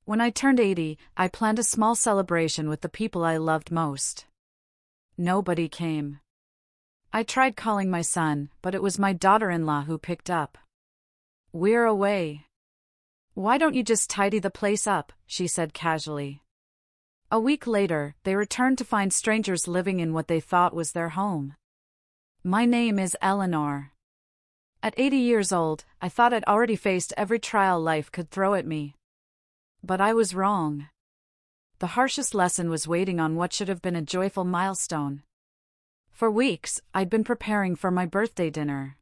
When I turned 80, I planned a small celebration with the people I loved most. Nobody came. I tried calling my son, but it was my daughter-in-law who picked up. "We're away." "Why don't you just tidy the place up?" she said casually. A week later, they returned to find strangers living in what they thought was their home. My name is Eleanor. At 80 years old, I thought I'd already faced every trial life could throw at me. But I was wrong. The harshest lesson was waiting on what should have been a joyful milestone. For weeks, I'd been preparing for my birthday dinner.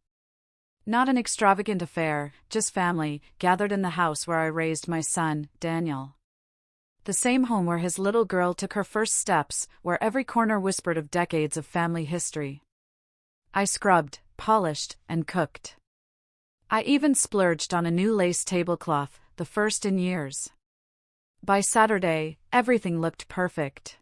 Not an extravagant affair, just family, gathered in the house where I raised my son, Daniel. The same home where his little girl took her first steps, where every corner whispered of decades of family history. I scrubbed, polished, and cooked. I even splurged on a new lace tablecloth, the first in years. By Saturday, everything looked perfect.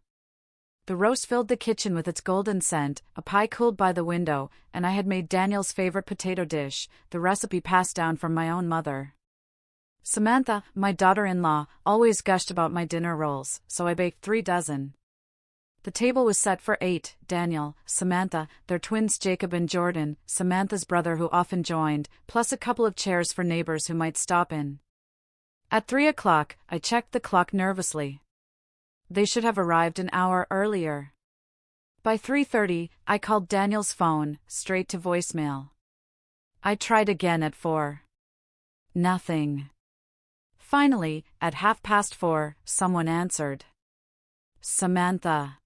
The roast filled the kitchen with its golden scent, a pie cooled by the window, and I had made Daniel's favorite potato dish, the recipe passed down from my own mother. Samantha, my daughter-in-law, always gushed about my dinner rolls, so I baked 3 dozen. The table was set for 8, Daniel, Samantha, their twins Jacob and Jordan, Samantha's brother who often joined, plus a couple of chairs for neighbors who might stop in. At 3 o'clock, I checked the clock nervously. They should have arrived an hour earlier. By 3:30, I called Daniel's phone, straight to voicemail. I tried again at 4. Nothing. Finally, at 4:30, someone answered. Samantha.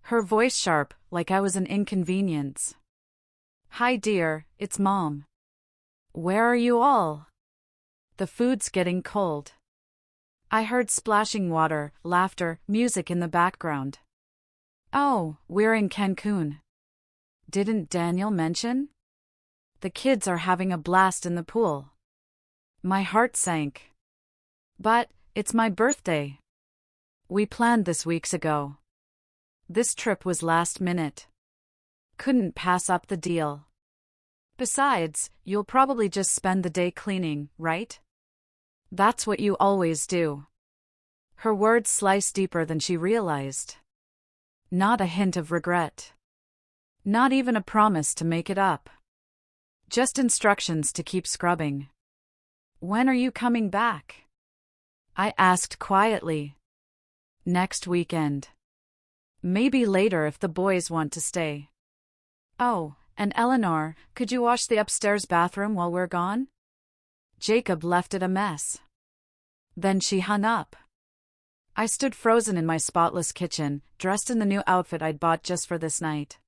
Her voice sharp, like I was an inconvenience. "Hi dear, it's Mom. Where are you all? The food's getting cold." I heard splashing water, laughter, music in the background. "Oh, we're in Cancun. Didn't Daniel mention? The kids are having a blast in the pool." My heart sank. "But, it's my birthday. We planned this weeks ago. This trip was last minute. Couldn't pass up the deal. Besides, you'll probably just spend the day cleaning, right? That's what you always do." Her words sliced deeper than she realized. Not a hint of regret. Not even a promise to make it up. Just instructions to keep scrubbing. "When are you coming back?" I asked quietly. "Next weekend. Maybe later if the boys want to stay." "Oh, and Eleanor, could you wash the upstairs bathroom while we're gone? Jacob left it a mess." Then she hung up. I stood frozen in my spotless kitchen, dressed in the new outfit I'd bought just for this night.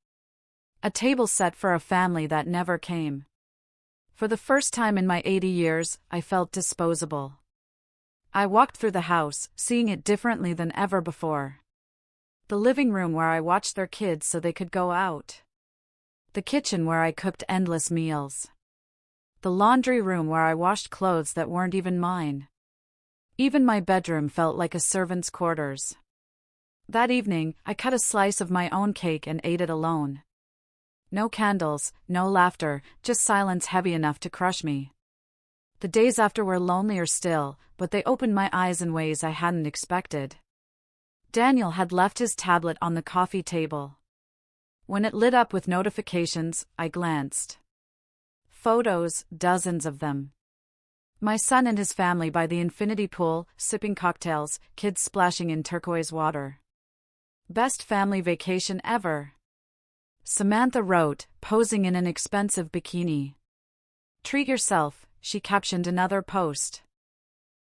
A table set for a family that never came. For the first time in my 80 years, I felt disposable. I walked through the house, seeing it differently than ever before. The living room where I watched their kids so they could go out. The kitchen where I cooked endless meals. The laundry room where I washed clothes that weren't even mine. Even my bedroom felt like a servant's quarters. That evening, I cut a slice of my own cake and ate it alone. No candles, no laughter, just silence heavy enough to crush me. The days after were lonelier still, but they opened my eyes in ways I hadn't expected. Daniel had left his tablet on the coffee table. When it lit up with notifications, I glanced. Photos, dozens of them. My son and his family by the infinity pool, sipping cocktails, kids splashing in turquoise water. Best family vacation ever. Samantha wrote, posing in an expensive bikini. "Treat yourself," she captioned another post.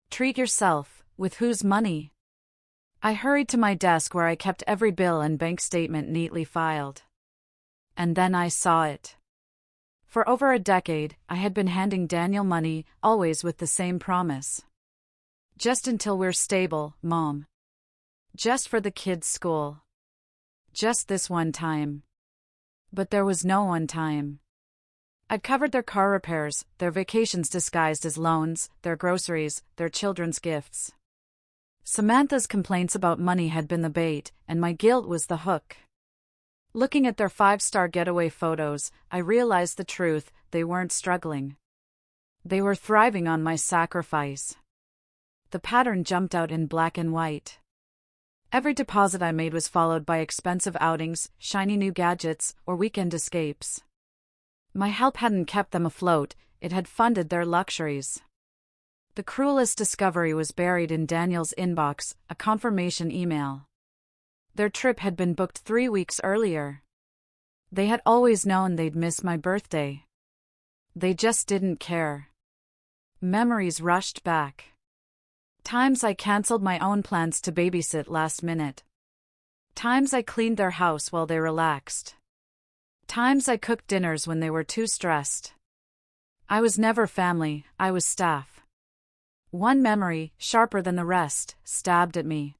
Treat yourself, with whose money? I hurried to my desk where I kept every bill and bank statement neatly filed. And then I saw it. For over a decade, I had been handing Daniel money, always with the same promise. "Just until we're stable, Mom. Just for the kids' school. Just this one time." But there was no one time. I'd covered their car repairs, their vacations disguised as loans, their groceries, their children's gifts. Samantha's complaints about money had been the bait, and my guilt was the hook. Looking at their 5-star getaway photos, I realized the truth: they weren't struggling. They were thriving on my sacrifice. The pattern jumped out in black and white. Every deposit I made was followed by expensive outings, shiny new gadgets, or weekend escapes. My help hadn't kept them afloat, it had funded their luxuries. The cruelest discovery was buried in Daniel's inbox, a confirmation email. Their trip had been booked 3 weeks earlier. They had always known they'd miss my birthday. They just didn't care. Memories rushed back. Times I cancelled my own plans to babysit last minute. Times I cleaned their house while they relaxed. Times I cooked dinners when they were too stressed. I was never family, I was staff. One memory, sharper than the rest, stabbed at me.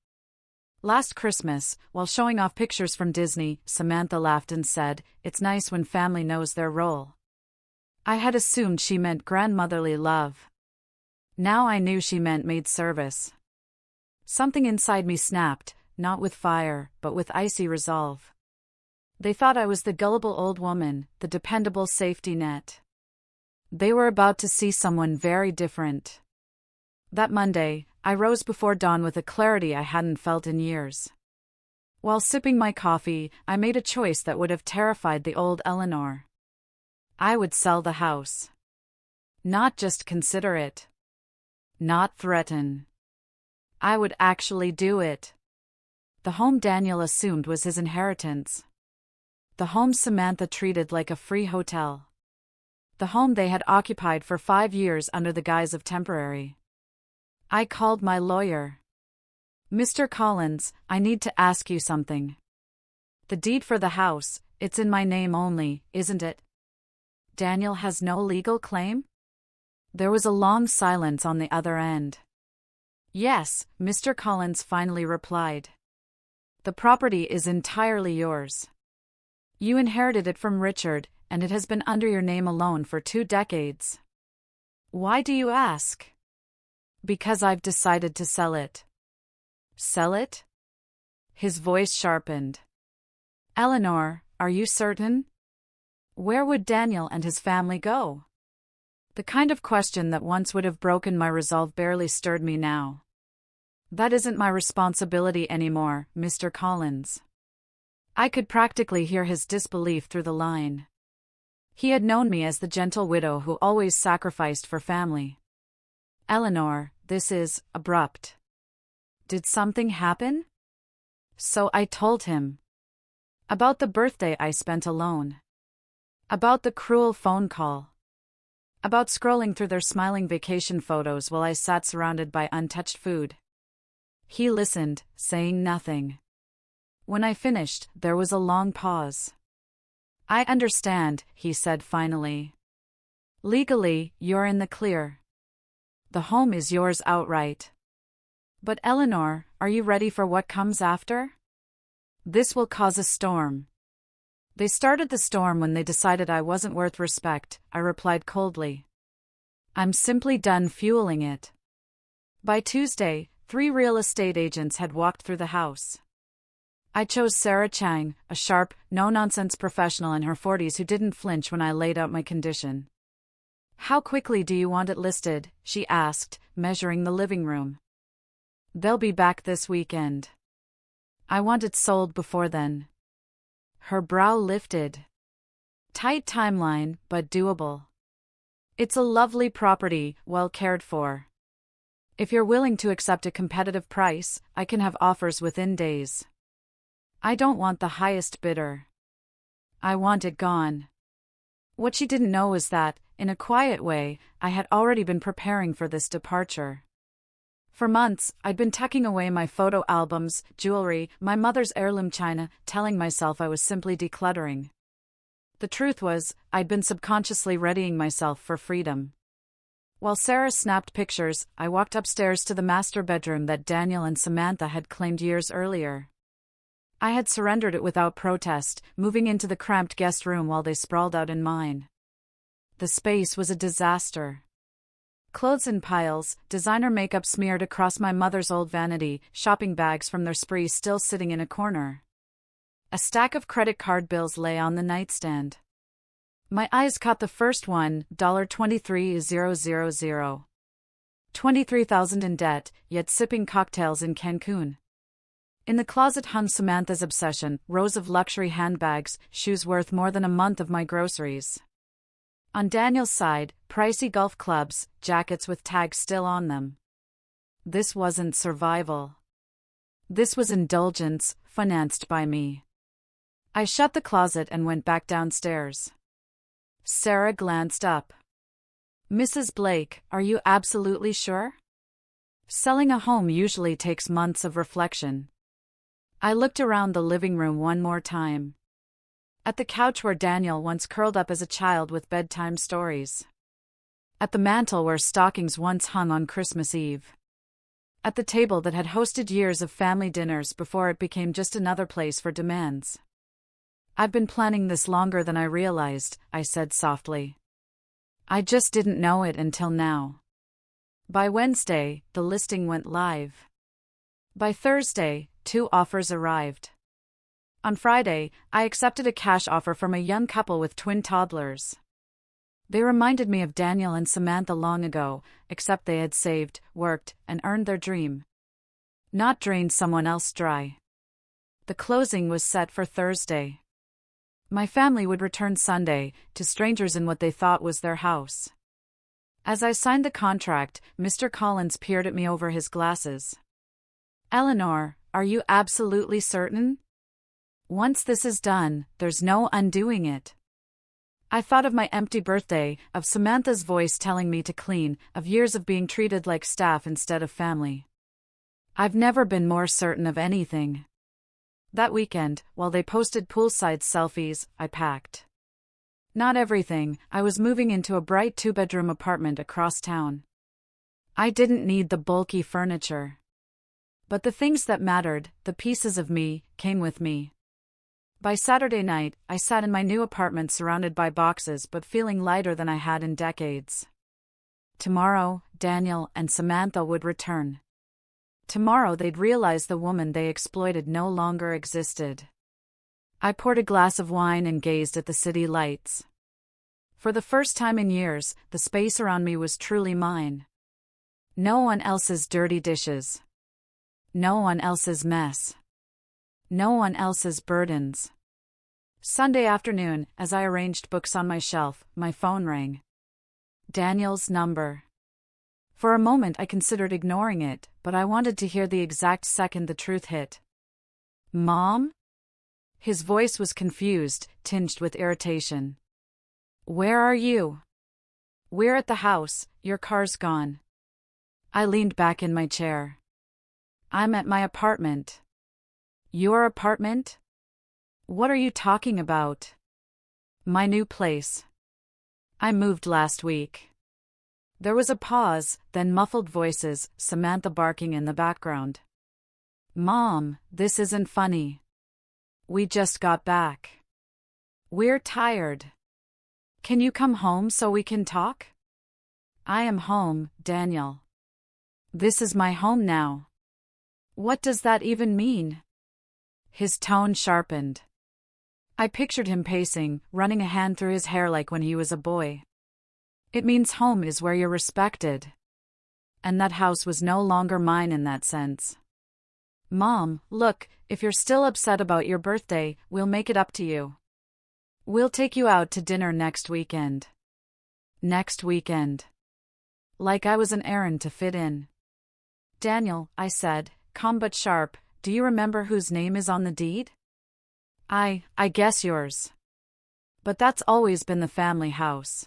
Last Christmas, while showing off pictures from Disney, Samantha laughed and said, "It's nice when family knows their role." I had assumed she meant grandmotherly love. Now I knew she meant maid service. Something inside me snapped, not with fire, but with icy resolve. They thought I was the gullible old woman, the dependable safety net. They were about to see someone very different. That Monday, I rose before dawn with a clarity I hadn't felt in years. While sipping my coffee, I made a choice that would have terrified the old Eleanor. I would sell the house. Not just consider it. Not threaten. I would actually do it. The home Daniel assumed was his inheritance. The home Samantha treated like a free hotel. The home they had occupied for 5 years under the guise of temporary. I called my lawyer. "Mr. Collins, I need to ask you something. The deed for the house, it's in my name only, isn't it? Daniel has no legal claim?" There was a long silence on the other end. "Yes," Mr. Collins finally replied. "The property is entirely yours. You inherited it from Richard, and it has been under your name alone for 2 decades. Why do you ask?" "Because I've decided to sell it." "Sell it?" His voice sharpened. "Eleanor, are you certain? Where would Daniel and his family go?" The kind of question that once would have broken my resolve barely stirred me now. "That isn't my responsibility anymore, Mr. Collins." I could practically hear his disbelief through the line. He had known me as the gentle widow who always sacrificed for family. "Eleanor, this is abrupt. Did something happen?" So I told him. About the birthday I spent alone. About the cruel phone call. About scrolling through their smiling vacation photos while I sat surrounded by untouched food. He listened, saying nothing. When I finished, there was a long pause. "I understand," he said finally. "Legally, you're in the clear. The home is yours outright. But Eleanor, are you ready for what comes after? This will cause a storm." "They started the storm when they decided I wasn't worth respect," I replied coldly. "I'm simply done fueling it." By Tuesday, 3 real estate agents had walked through the house. I chose Sarah Chang, a sharp, no-nonsense professional in her 40s who didn't flinch when I laid out my condition. "How quickly do you want it listed?" she asked, measuring the living room. "They'll be back this weekend. I want it sold before then." Her brow lifted. "Tight timeline, but doable. It's a lovely property, well cared for. If you're willing to accept a competitive price, I can have offers within days. I don't want the highest bidder. I want it gone." What she didn't know was that, in a quiet way, I had already been preparing for this departure. For months, I'd been tucking away my photo albums, jewelry, my mother's heirloom china, telling myself I was simply decluttering. The truth was, I'd been subconsciously readying myself for freedom. While Sarah snapped pictures, I walked upstairs to the master bedroom that Daniel and Samantha had claimed years earlier. I had surrendered it without protest, moving into the cramped guest room while they sprawled out in mine. The space was a disaster. Clothes in piles, designer makeup smeared across my mother's old vanity, shopping bags from their spree still sitting in a corner. A stack of credit card bills lay on the nightstand. My eyes caught the first one, $23,000. $23,000 in debt, yet sipping cocktails in Cancun. In the closet hung Samantha's obsession, rows of luxury handbags, shoes worth more than a month of my groceries. On Daniel's side, pricey golf clubs, jackets with tags still on them. This wasn't survival. This was indulgence, financed by me. I shut the closet and went back downstairs. Sarah glanced up. "Mrs. Blake, are you absolutely sure? Selling a home usually takes months of reflection." I looked around the living room one more time. At the couch where Daniel once curled up as a child with bedtime stories. At the mantel where stockings once hung on Christmas Eve. At the table that had hosted years of family dinners before it became just another place for demands. "I've been planning this longer than I realized," I said softly. "I just didn't know it until now." By Wednesday, the listing went live. By Thursday, 2 offers arrived. On Friday, I accepted a cash offer from a young couple with twin toddlers. They reminded me of Daniel and Samantha long ago, except they had saved, worked, and earned their dream. Not drained someone else dry. The closing was set for Thursday. My family would return Sunday, to strangers in what they thought was their house. As I signed the contract, Mr. Collins peered at me over his glasses. "Eleanor, are you absolutely certain? Once this is done, there's no undoing it." I thought of my empty birthday, of Samantha's voice telling me to clean, of years of being treated like staff instead of family. I've never been more certain of anything. That weekend, while they posted poolside selfies, I packed. Not everything, I was moving into a bright 2-bedroom apartment across town. I didn't need the bulky furniture. But the things that mattered, the pieces of me, came with me. By Saturday night, I sat in my new apartment surrounded by boxes but feeling lighter than I had in decades. Tomorrow, Daniel and Samantha would return. Tomorrow they'd realize the woman they exploited no longer existed. I poured a glass of wine and gazed at the city lights. For the first time in years, the space around me was truly mine. No one else's dirty dishes. No one else's mess. No one else's burdens. Sunday afternoon, as I arranged books on my shelf, my phone rang. Daniel's number. For a moment I considered ignoring it, but I wanted to hear the exact second the truth hit. "Mom?" His voice was confused, tinged with irritation. "Where are you?" "We're at the house, your car's gone." I leaned back in my chair. "I'm at my apartment." "Your apartment? What are you talking about?" "My new place. I moved last week." There was a pause, then muffled voices, Samantha barking in the background. "Mom, this isn't funny. We just got back. We're tired. Can you come home so we can talk?" "I am home, Daniel. This is my home now." "What does that even mean?" His tone sharpened. I pictured him pacing, running a hand through his hair like when he was a boy. "It means home is where you're respected. And that house was no longer mine in that sense." "Mom, look, if you're still upset about your birthday, we'll make it up to you. We'll take you out to dinner next weekend." Next weekend. Like I was an errand to fit in. "Daniel," I said, calm but sharp, "do you remember whose name is on the deed?" I guess yours. But that's always been the family house.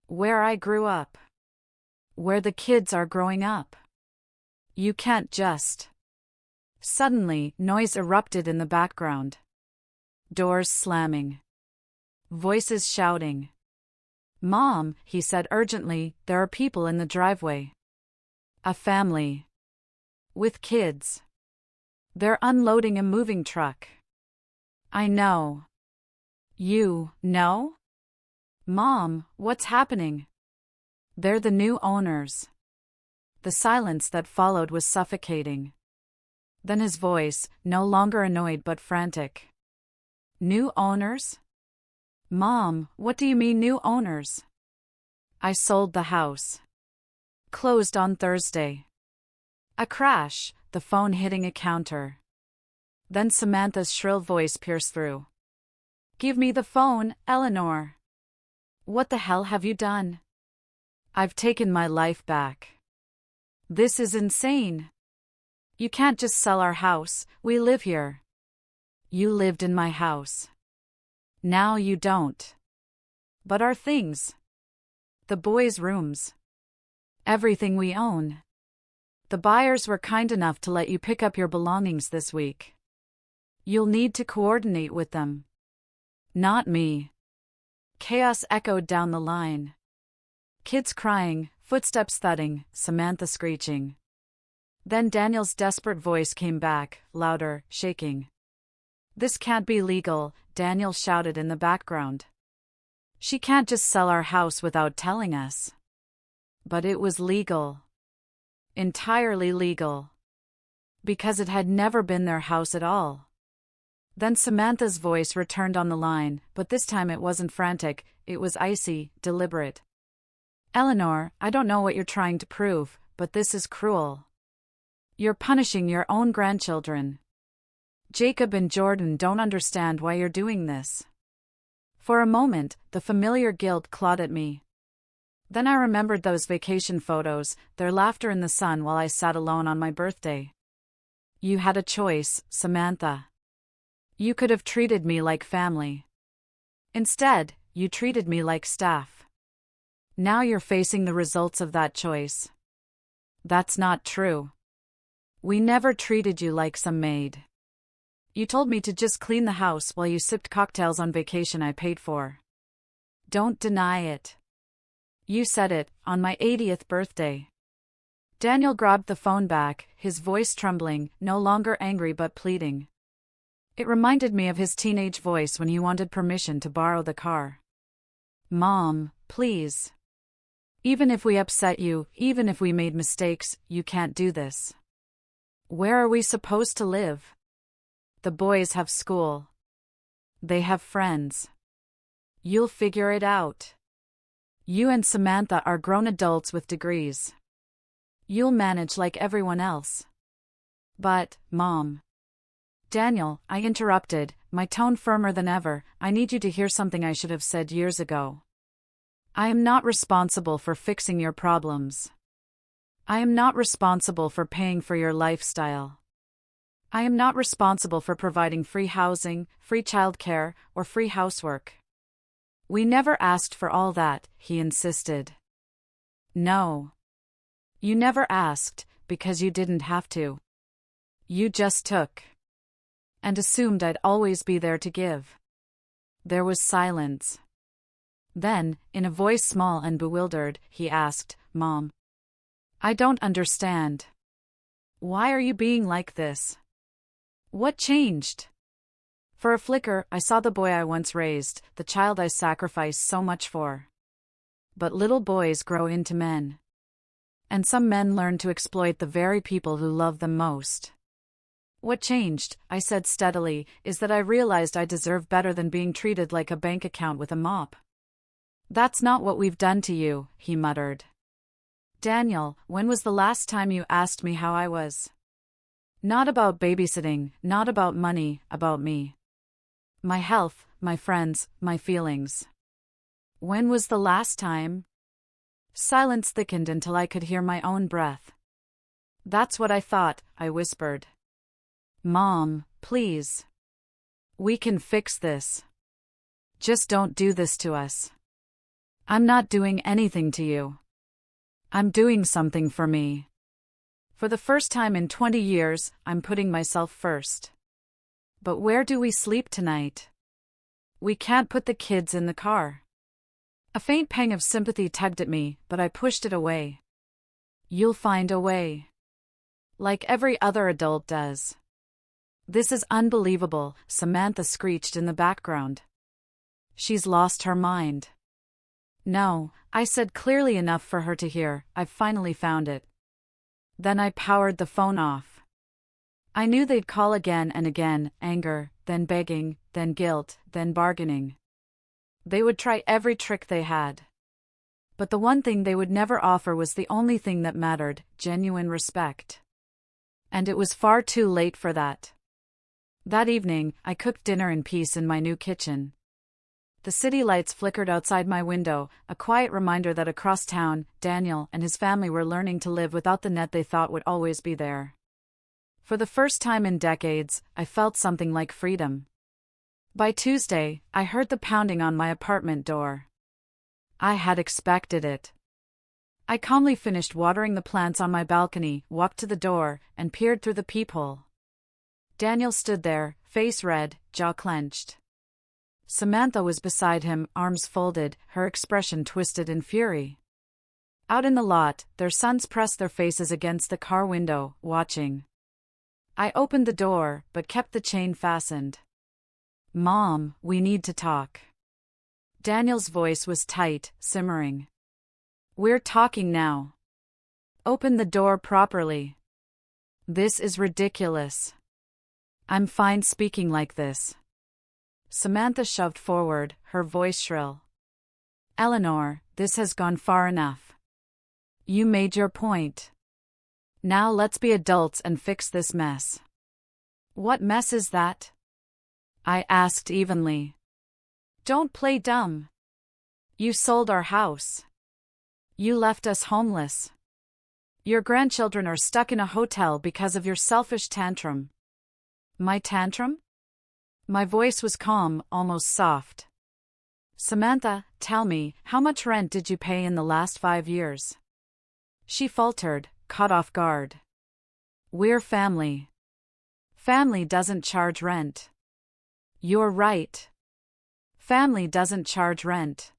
Where I grew up. Where the kids are growing up. You can't just." Suddenly, noise erupted in the background. Doors slamming. Voices shouting. "Mom," he said urgently, "there are people in the driveway. A family. With kids. They're unloading a moving truck." "I know." "You know?" "Mom, what's happening?" "They're the new owners." The silence that followed was suffocating. Then his voice, no longer annoyed but frantic. "New owners? Mom, what do you mean new owners?" "I sold the house." Closed on Thursday. A crash, the phone hitting a counter. Then Samantha's shrill voice pierced through. Give me the phone, Eleanor. What the hell have you done? I've taken my life back. This is insane. You can't just sell our house, we live here. You lived in my house. Now you don't. But our things. The boys' rooms. Everything we own. The buyers were kind enough to let you pick up your belongings this week. You'll need to coordinate with them. Not me. Chaos echoed down the line. Kids crying, footsteps thudding, Samantha screeching. Then Daniel's desperate voice came back, louder, shaking. This can't be legal, Daniel shouted in the background. She can't just sell our house without telling us. But it was legal. Entirely legal. Because it had never been their house at all. Then Samantha's voice returned on the line, but this time it wasn't frantic, it was icy, deliberate. Eleanor, I don't know what you're trying to prove, but this is cruel. You're punishing your own grandchildren. Jacob and Jordan don't understand why you're doing this. For a moment, the familiar guilt clawed at me. Then I remembered those vacation photos, their laughter in the sun while I sat alone on my birthday. You had a choice, Samantha. You could have treated me like family. Instead, you treated me like staff. Now you're facing the results of that choice. That's not true. We never treated you like some maid. You told me to just clean the house while you sipped cocktails on vacation I paid for. Don't deny it. You said it, on my 80th birthday. Daniel grabbed the phone back, his voice trembling, no longer angry but pleading. It reminded me of his teenage voice when he wanted permission to borrow the car. Mom, please. Even if we upset you, even if we made mistakes, you can't do this. Where are we supposed to live? The boys have school. They have friends. You'll figure it out. You and Samantha are grown adults with degrees. You'll manage like everyone else. But, Mom. Daniel, I interrupted, my tone firmer than ever, I need you to hear something I should have said years ago. I am not responsible for fixing your problems. I am not responsible for paying for your lifestyle. I am not responsible for providing free housing, free childcare, or free housework. We never asked for all that, he insisted. No. You never asked, because you didn't have to. You just took. And assumed I'd always be there to give. There was silence. Then, in a voice small and bewildered, he asked, Mom. I don't understand. Why are you being like this? What changed? For a flicker, I saw the boy I once raised, the child I sacrificed so much for. But little boys grow into men. And some men learn to exploit the very people who love them most. What changed, I said steadily, is that I realized I deserve better than being treated like a bank account with a mop. That's not what we've done to you, he muttered. Daniel, when was the last time you asked me how I was? Not about babysitting, not about money, about me. My health, my friends, my feelings. When was the last time? Silence thickened until I could hear my own breath. That's what I thought, I whispered. Mom, please. We can fix this. Just don't do this to us. I'm not doing anything to you. I'm doing something for me. For the first time in 20 years, I'm putting myself first. But where do we sleep tonight? We can't put the kids in the car. A faint pang of sympathy tugged at me, but I pushed it away. You'll find a way. Like every other adult does. This is unbelievable, Samantha screeched in the background. She's lost her mind. No, I said clearly enough for her to hear, I've finally found it. Then I powered the phone off. I knew they'd call again and again, anger, then begging, then guilt, then bargaining. They would try every trick they had. But the one thing they would never offer was the only thing that mattered: genuine respect. And it was far too late for that. That evening, I cooked dinner in peace in my new kitchen. The city lights flickered outside my window, a quiet reminder that across town, Daniel and his family were learning to live without the net they thought would always be there. For the first time in decades, I felt something like freedom. By Tuesday, I heard the pounding on my apartment door. I had expected it. I calmly finished watering the plants on my balcony, walked to the door, and peered through the peephole. Daniel stood there, face red, jaw clenched. Samantha was beside him, arms folded, her expression twisted in fury. Out in the lot, their sons pressed their faces against the car window, watching. I opened the door, but kept the chain fastened. "Mom, we need to talk." Daniel's voice was tight, simmering. "We're talking now. Open the door properly. This is ridiculous. I'm fine speaking like this." Samantha shoved forward, her voice shrill. "Eleanor, this has gone far enough. You made your point. Now let's be adults and fix this mess." "What mess is that?" I asked evenly. "Don't play dumb. You sold our house. You left us homeless. Your grandchildren are stuck in a hotel because of your selfish tantrum." "My tantrum?" My voice was calm, almost soft. "Samantha, tell me, how much rent did you pay in the last 5 years?" She faltered, caught off guard. "We're family. Family doesn't charge rent." "You're right. Family doesn't charge rent.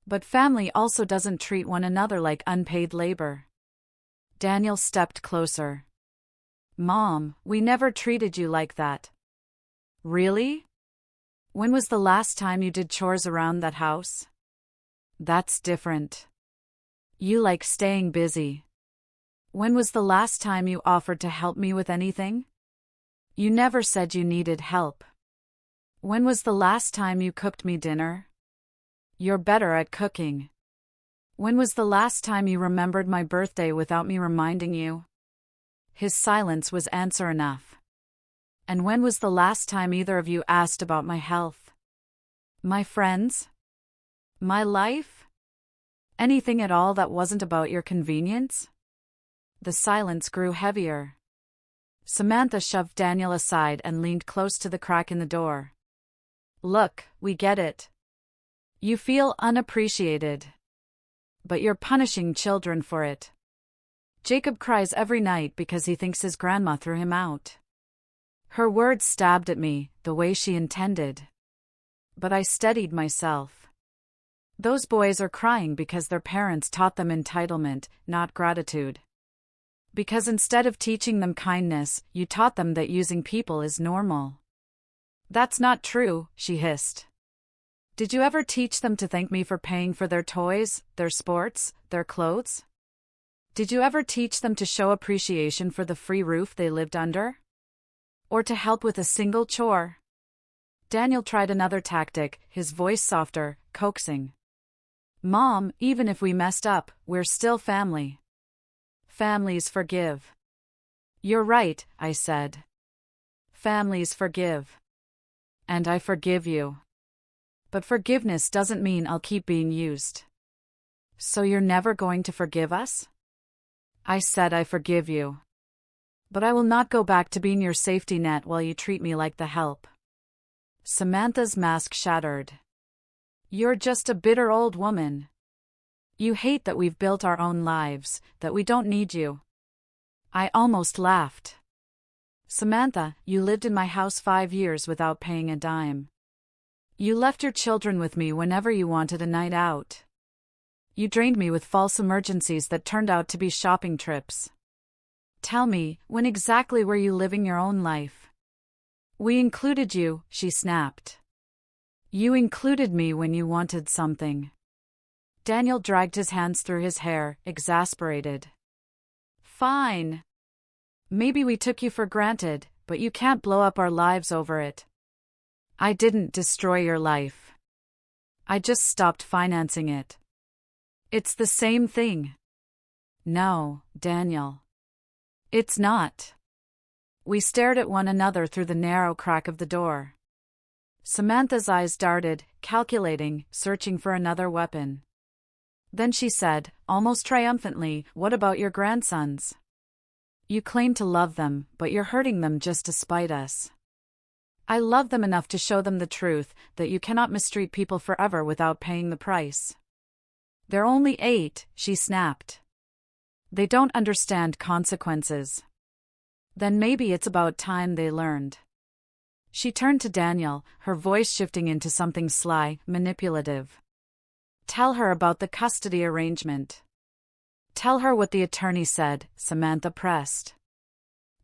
But family also doesn't treat one another like unpaid labor." Daniel stepped closer. "Mom, we never treated you like that." "Really? When was the last time you did chores around that house?" "That's different. You like staying busy." "When was the last time you offered to help me with anything?" "You never said you needed help." "When was the last time you cooked me dinner?" "You're better at cooking." "When was the last time you remembered my birthday without me reminding you?" His silence was answer enough. "And when was the last time either of you asked about my health? My friends? My life? Anything at all that wasn't about your convenience?" The silence grew heavier. Samantha shoved Daniel aside and leaned close to the crack in the door. "Look, we get it. You feel unappreciated. But you're punishing children for it. Jacob cries every night because he thinks his grandma threw him out." Her words stabbed at me, the way she intended. But I steadied myself. "Those boys are crying because their parents taught them entitlement, not gratitude. Because instead of teaching them kindness, you taught them that using people is normal." "That's not true," she hissed. "Did you ever teach them to thank me for paying for their toys, their sports, their clothes? Did you ever teach them to show appreciation for the free roof they lived under? Or to help with a single chore?" Daniel tried another tactic, his voice softer, coaxing. "Mom, even if we messed up, we're still family. Families forgive." "You're right," I said. "Families forgive. And I forgive you. But forgiveness doesn't mean I'll keep being used." "So you're never going to forgive us?" I said I forgive you. But I will not go back to being your safety net while you treat me like the help. Samantha's mask shattered. "You're just a bitter old woman. You hate that we've built our own lives, that we don't need you." I almost laughed. "Samantha, you lived in my house 5 years without paying a dime. You left your children with me whenever you wanted a night out. You drained me with false emergencies that turned out to be shopping trips. Tell me, when exactly were you living your own life?" "We included you," she snapped. "You included me when you wanted something." Daniel dragged his hands through his hair, exasperated. "Fine. Maybe we took you for granted, but you can't blow up our lives over it." "I didn't destroy your life. I just stopped financing it." It's the same thing. No, Daniel. It's not. We stared at one another through the narrow crack of the door. Samantha's eyes darted, calculating, searching for another weapon. Then she said, almost triumphantly, "What about your grandsons? You claim to love them, but you're hurting them just to spite us. I love them enough to show them the truth, that you cannot mistreat people forever without paying the price." "They're only 8, she snapped. "They don't understand consequences." "Then maybe it's about time they learned." She turned to Daniel, her voice shifting into something sly, manipulative. "Tell her about the custody arrangement." "Tell her what the attorney said," Samantha pressed.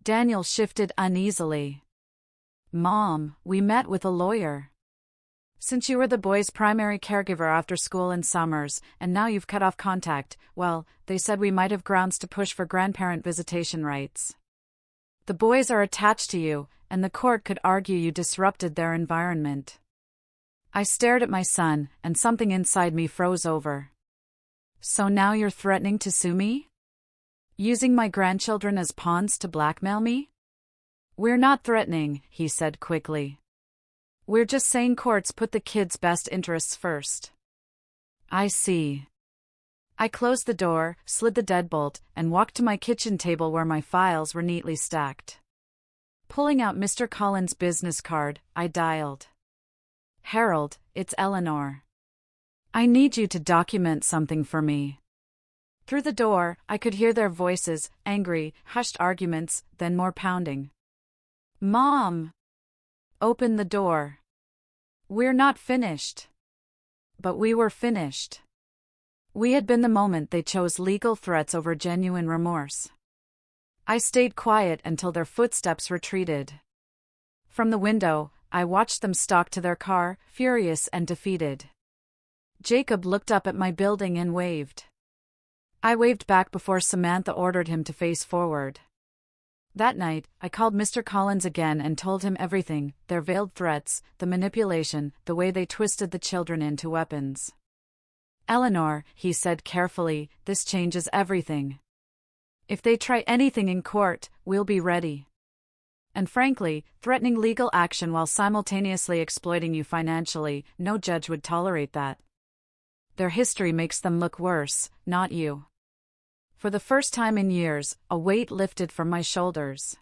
Daniel shifted uneasily. "Mom, we met with a lawyer. Since you were the boys' primary caregiver after school and summers, and now you've cut off contact, well, they said we might have grounds to push for grandparent visitation rights. The boys are attached to you, and the court could argue you disrupted their environment." I stared at my son, and something inside me froze over. "So now you're threatening to sue me? Using my grandchildren as pawns to blackmail me?" "We're not threatening," he said quickly. "We're just saying courts put the kids' best interests first." "I see." I closed the door, slid the deadbolt, and walked to my kitchen table where my files were neatly stacked. Pulling out Mr. Collins' business card, I dialed. "Harold, it's Eleanor. I need you to document something for me." Through the door, I could hear their voices, angry, hushed arguments, then more pounding. "Mom! Open the door. We're not finished." But we were finished. We had been the moment they chose legal threats over genuine remorse. I stayed quiet until their footsteps retreated. From the window, I watched them stalk to their car, furious and defeated. Jacob looked up at my building and waved. I waved back before Samantha ordered him to face forward. That night, I called Mr. Collins again and told him everything, their veiled threats, the manipulation, the way they twisted the children into weapons. "Eleanor," he said carefully, "this changes everything. If they try anything in court, we'll be ready. And frankly, threatening legal action while simultaneously exploiting you financially, no judge would tolerate that. Their history makes them look worse, not you." For the first time in years, a weight lifted from my shoulders.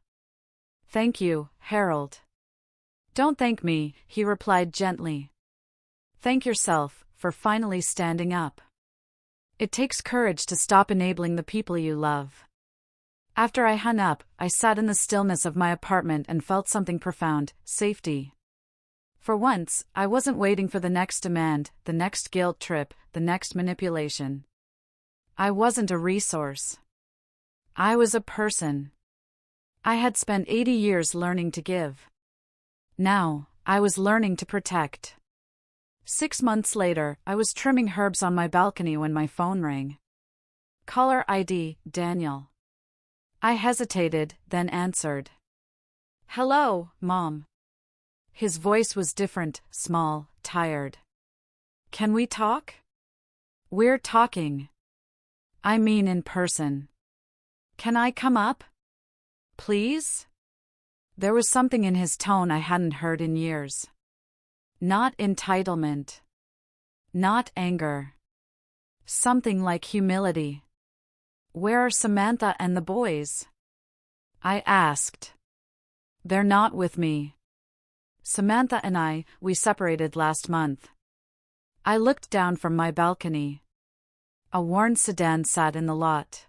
"Thank you, Harold." "Don't thank me," he replied gently. "Thank yourself for finally standing up. It takes courage to stop enabling the people you love." After I hung up, I sat in the stillness of my apartment and felt something profound: safety. For once, I wasn't waiting for the next demand, the next guilt trip, the next manipulation. I wasn't a resource. I was a person. I had spent 80 years learning to give. Now, I was learning to protect. 6 months later, I was trimming herbs on my balcony when my phone rang. Caller ID, Daniel. I hesitated, then answered. "Hello, Mom." His voice was different, small, tired. "Can we talk?" "We're talking. I mean in person. Can I come up? Please?" There was something in his tone I hadn't heard in years. Not entitlement. Not anger. Something like humility. "Where are Samantha and the boys?" I asked. "They're not with me. Samantha and we separated last month." I looked down from my balcony. A worn sedan sat in the lot.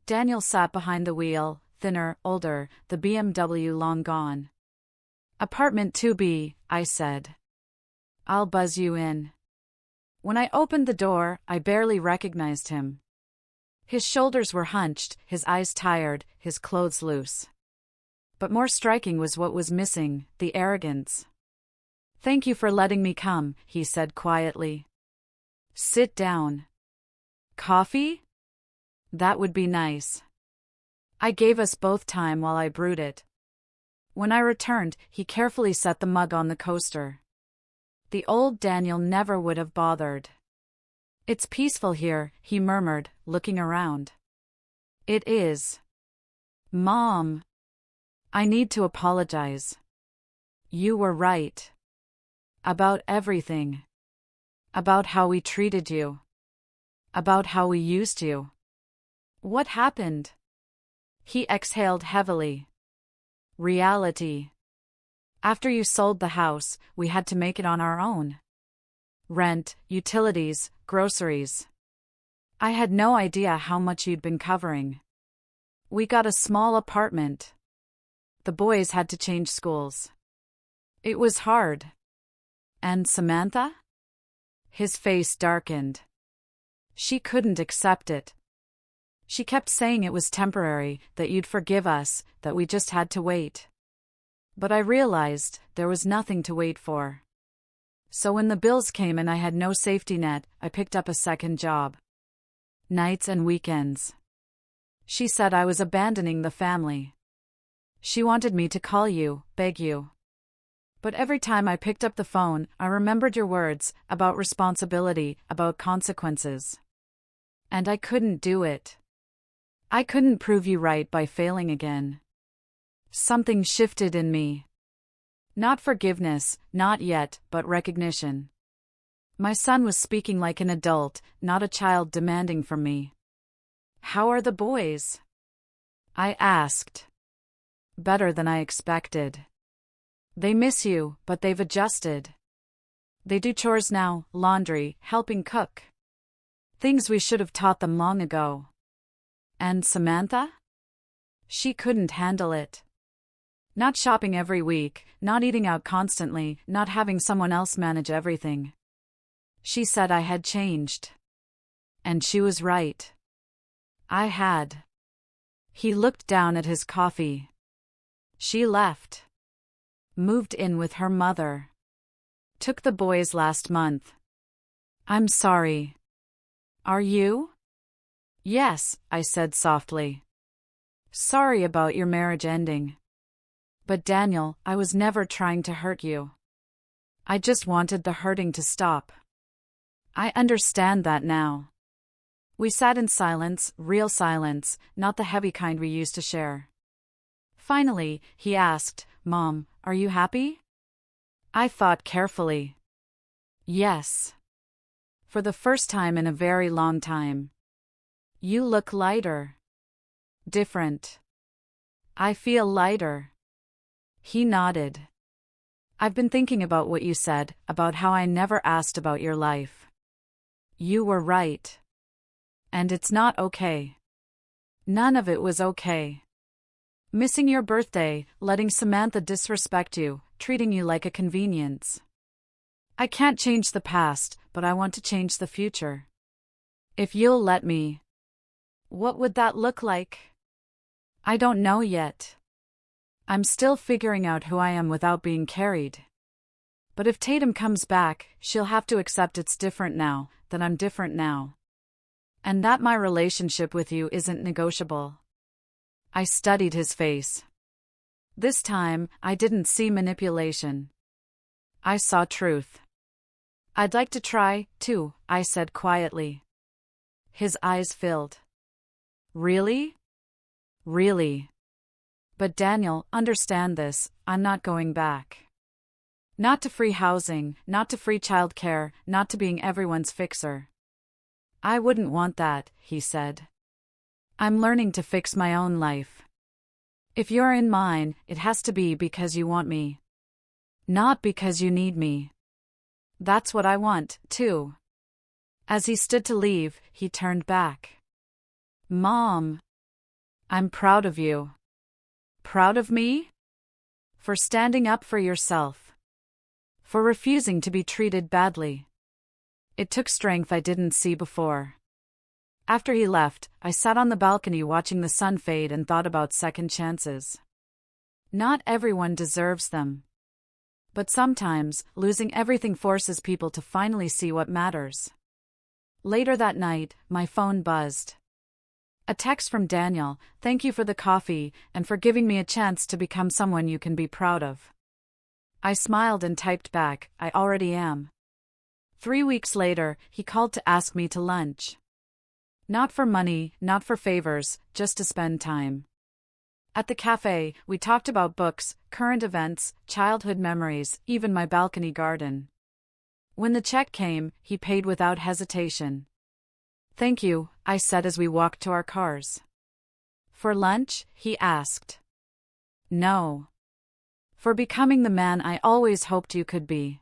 Daniel sat behind the wheel, thinner, older, the BMW long gone. "Apartment 2B, I said. "I'll buzz you in." When I opened the door, I barely recognized him. His shoulders were hunched, his eyes tired, his clothes loose. But more striking was what was missing, the arrogance. "Thank you for letting me come," he said quietly. "Sit down." "Coffee?" "That would be nice." I gave us both time while I brewed it. When I returned, he carefully set the mug on the coaster. The old Daniel never would have bothered. It's peaceful here, he murmured, looking around. It is. Mom. I need to apologize. You were right. About everything. About how we treated you. About how we used you. What happened? He exhaled heavily. Reality. After you sold the house, we had to make it on our own. Rent, utilities, groceries. I had no idea how much you'd been covering. We got a small apartment. The boys had to change schools. It was hard. And Samantha? His face darkened. She couldn't accept it. She kept saying it was temporary, that you'd forgive us, that we just had to wait. But I realized there was nothing to wait for. So when the bills came and I had no safety net, I picked up a second job. Nights and weekends. She said I was abandoning the family. She wanted me to call you, beg you. But every time I picked up the phone, I remembered your words, about responsibility, about consequences. And I couldn't do it. I couldn't prove you right by failing again. Something shifted in me. Not forgiveness, not yet, but recognition. My son was speaking like an adult, not a child demanding from me. How are the boys? I asked. Better than I expected. They miss you, but they've adjusted. They do chores now, laundry, helping cook. Things we should have taught them long ago. And Samantha? She couldn't handle it. Not shopping every week, not eating out constantly, not having someone else manage everything. She said I had changed. And she was right. I had. He looked down at his coffee. She left. Moved in with her mother. Took the boys last month. I'm sorry. Are you? Yes, I said softly. Sorry about your marriage ending. But Daniel, I was never trying to hurt you. I just wanted the hurting to stop. I understand that now. We sat in silence, real silence, not the heavy kind we used to share. Finally, he asked, Mom, are you happy? I thought carefully. Yes. For the first time in a very long time. You look lighter. Different. I feel lighter. He nodded. I've been thinking about what you said, about how I never asked about your life. You were right. And it's not okay. None of it was okay. Missing your birthday, letting Samantha disrespect you, treating you like a convenience. I can't change the past, but I want to change the future. If you'll let me. What would that look like? I don't know yet. I'm still figuring out who I am without being carried. But if Tatum comes back, she'll have to accept it's different now, that I'm different now. And that my relationship with you isn't negotiable. I studied his face. This time, I didn't see manipulation. I saw truth. I'd like to try, too, I said quietly. His eyes filled. Really? Really. But Daniel, understand this, I'm not going back. Not to free housing, not to free childcare, not to being everyone's fixer. I wouldn't want that, he said. I'm learning to fix my own life. If you're in mine, it has to be because you want me. Not because you need me. That's what I want, too. As he stood to leave, he turned back. Mom. I'm proud of you. Proud of me? For standing up for yourself. For refusing to be treated badly. It took strength I didn't see before. After he left, I sat on the balcony watching the sun fade and thought about second chances. Not everyone deserves them. But sometimes, losing everything forces people to finally see what matters. Later that night, my phone buzzed. A text from Daniel, thank you for the coffee, and for giving me a chance to become someone you can be proud of. I smiled and typed back, I already am. 3 weeks later, he called to ask me to lunch. Not for money, not for favors, just to spend time. At the cafe, we talked about books, current events, childhood memories, even my balcony garden. When the check came, he paid without hesitation. "Thank you," I said as we walked to our cars. "For lunch?" he asked. "No. For becoming the man I always hoped you could be."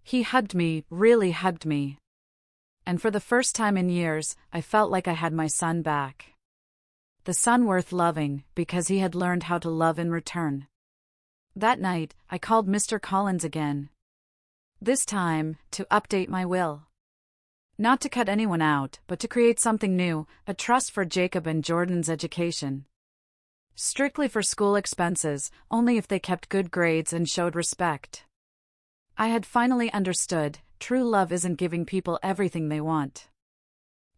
He hugged me, really hugged me. And for the first time in years, I felt like I had my son back. The son worth loving, because he had learned how to love in return. That night, I called Mr. Collins again. This time, to update my will. Not to cut anyone out, but to create something new, a trust for Jacob and Jordan's education. Strictly for school expenses, only if they kept good grades and showed respect. I had finally understood, true love isn't giving people everything they want.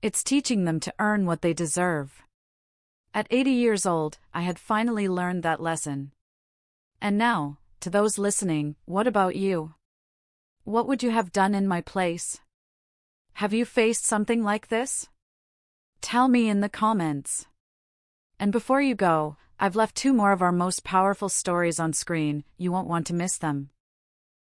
It's teaching them to earn what they deserve. At 80 years old, I had finally learned that lesson. And now, to those listening, what about you? What would you have done in my place? Have you faced something like this? Tell me in the comments. And before you go, I've left 2 more of our most powerful stories on screen. You won't want to miss them.